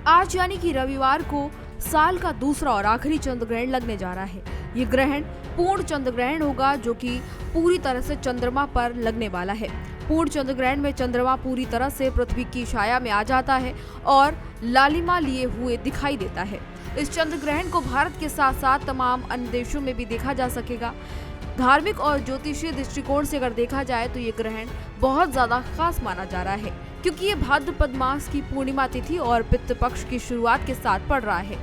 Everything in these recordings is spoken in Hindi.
आज यानी कि रविवार को साल का दूसरा और आखिरी चंद्र ग्रहण लगने जा रहा है। ये ग्रहण पूर्ण चंद्र ग्रहण होगा जो कि पूरी तरह से चंद्रमा पर लगने वाला है। पूर्ण चंद्र ग्रहण में चंद्रमा पूरी तरह से पृथ्वी की छाया में आ जाता है और लालिमा लिए हुए दिखाई देता है। इस चंद्र ग्रहण को भारत के साथ साथ तमाम अन्य देशों में भी देखा जा सकेगा। धार्मिक और ज्योतिषीय दृष्टिकोण से अगर देखा जाए तो ये ग्रहण बहुत ज्यादा खास माना जा रहा है, क्योंकि ये भाद्रपद मास की पूर्णिमा तिथि और पितृ पक्ष की शुरुआत के साथ पड़ रहा है।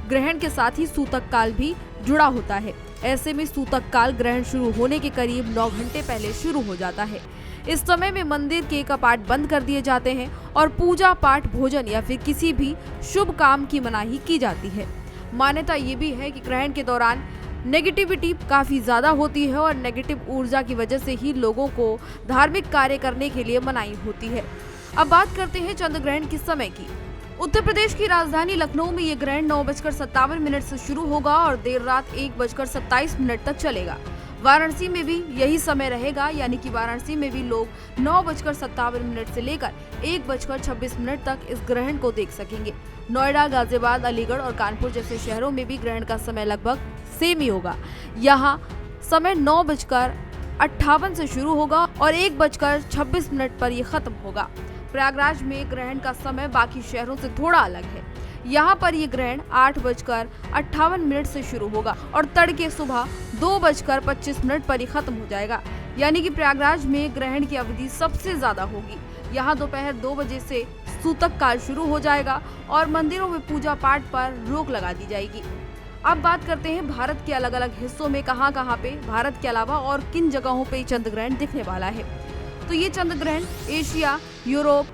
ग्रहण के साथ ही सूतक काल भी जुड़ा होता है। ऐसे में सूतक काल ग्रहण शुरू होने के करीब 9 घंटे पहले शुरू हो जाता है। इस समय में मंदिर के कपाट बंद कर दिए जाते हैं और पूजा पाठ, भोजन या फिर किसी भी शुभ काम की मनाही की जाती है। मान्यता ये भी है कि ग्रहण के दौरान नेगेटिविटी काफी ज्यादा होती है और नेगेटिव ऊर्जा की वजह से ही लोगों को धार्मिक कार्य करने के लिए मनाही होती है। अब बात करते हैं चंद्र ग्रहण के समय की। उत्तर प्रदेश की राजधानी लखनऊ में ये ग्रहण 9:57 से शुरू होगा और देर रात 1:27 तक चलेगा। वाराणसी में भी यही समय रहेगा, यानी कि वाराणसी में भी लोग 9:57 से लेकर 1:26 तक इस ग्रहण को देख सकेंगे। नोएडा, गाजियाबाद, अलीगढ़ और कानपुर जैसे शहरों में भी ग्रहण का समय लगभग सेम ही होगा। यहाँ समय 9:58 से शुरू होगा और 1:26 पर ये खत्म होगा। प्रयागराज में ग्रहण का समय बाकी शहरों से थोड़ा अलग है। यहाँ पर ये ग्रहण 8:58 से शुरू होगा और तड़के सुबह 2:25 पर ही खत्म हो जाएगा। यानी कि प्रयागराज में ग्रहण की अवधि सबसे ज्यादा होगी। यहाँ दोपहर 2 बजे से सूतक काल शुरू हो जाएगा और मंदिरों में पूजा पाठ पर रोक लगा दी जाएगी। अब बात करते हैं भारत के अलग अलग हिस्सों में कहां पे भारत के अलावा और किन जगहों पे चंद्र ग्रहण दिखने वाला है। तो ये चंद्र ग्रहण Asia, Europe,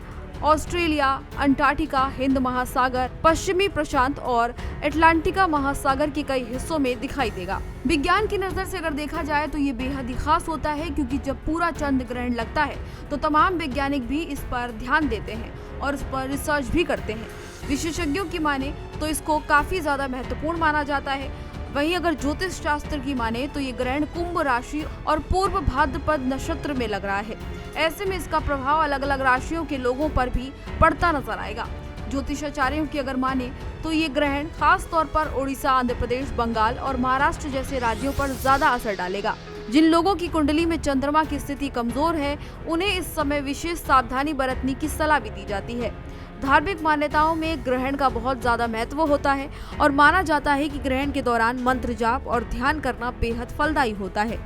Australia, Antarctica, Hind महासागर, पश्चिमी प्रशांत और अटलांटिका महासागर के कई हिस्सों में दिखाई देगा। विज्ञान की नजर से अगर देखा जाए तो ये बेहद ही खास होता है, क्योंकि जब पूरा चंद्र ग्रहण लगता है तो तमाम वैज्ञानिक भी इस पर ध्यान देते हैं और इस पर रिसर्च भी करते हैं। विशेषज्ञों की माने तो इसको काफी ज्यादा महत्वपूर्ण माना जाता है। वहीं अगर ज्योतिष शास्त्र की माने तो ये ग्रहण कुंभ राशि और पूर्व भाद्रपद नक्षत्र में लग रहा है। ऐसे में इसका प्रभाव अलग अलग राशियों के लोगों पर भी पड़ता नजर आएगा। ज्योतिषाचार्यों की अगर माने तो ये ग्रहण खास तौर पर ओडिशा, आंध्र प्रदेश, बंगाल और महाराष्ट्र जैसे राज्यों पर ज्यादा असर डालेगा। जिन लोगों की कुंडली में चंद्रमा की स्थिति कमजोर है, उन्हें इस समय विशेष सावधानी बरतने की सलाह भी दी जाती है। धार्मिक मान्यताओं में ग्रहण का बहुत ज्यादा महत्व होता है और माना जाता है कि ग्रहण के दौरान मंत्र जाप और ध्यान करना बेहद फलदायी होता है।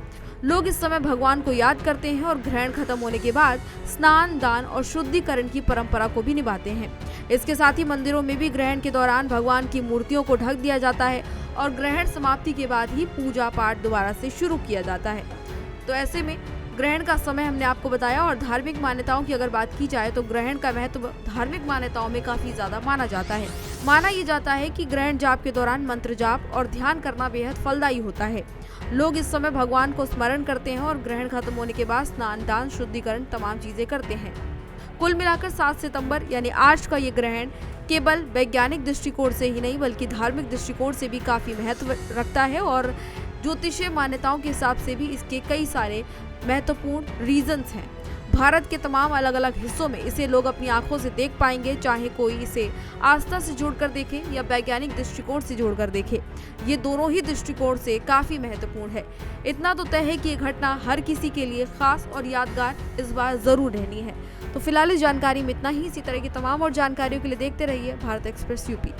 लोग इस समय भगवान को याद करते हैं और ग्रहण खत्म होने के बाद स्नान, दान और शुद्धिकरण की परंपरा को भी निभाते हैं। इसके साथ ही मंदिरों में भी ग्रहण के दौरान भगवान की मूर्तियों को ढक दिया जाता है और ग्रहण समाप्ति के बाद ही पूजा पाठ दोबारा से शुरू किया जाता है। तो ऐसे में ग्रहण का समय हमने आपको बताया। और धार्मिक मान्यताओं की अगर बात की जाए तो ग्रहण का महत्व धार्मिक मान्यताओं में काफी ज्यादा माना जाता है। माना ये जाता है कि ग्रहण जाप के दौरान मंत्र जाप और ध्यान करना बेहद फलदायी होता है। लोग इस समय भगवान को स्मरण करते हैं और ग्रहण खत्म होने के बाद स्नान, दान, शुद्धिकरण तमाम चीजें करते हैं। कुल मिलाकर 7 सितंबर यानी आज का ये ग्रहण केवल वैज्ञानिक दृष्टिकोण से ही नहीं बल्कि धार्मिक दृष्टिकोण से भी काफी महत्व रखता है और ज्योतिषीय मान्यताओं के हिसाब से भी इसके कई सारे महत्वपूर्ण रीजंस हैं। भारत के तमाम अलग अलग हिस्सों में इसे लोग अपनी आंखों से देख पाएंगे, चाहे कोई इसे आस्था से जोड़कर देखे या वैज्ञानिक दृष्टिकोण से जोड़कर देखे। ये दोनों ही दृष्टिकोण से काफी महत्वपूर्ण है। इतना तो तय है कि ये घटना हर किसी के लिए खास और यादगार इस बार जरूर रहनी है। तो फिलहाल इस जानकारी में इतना ही। इसी तरह की तमाम और जानकारियों के लिए देखते रहिए भारत एक्सप्रेस यूपी।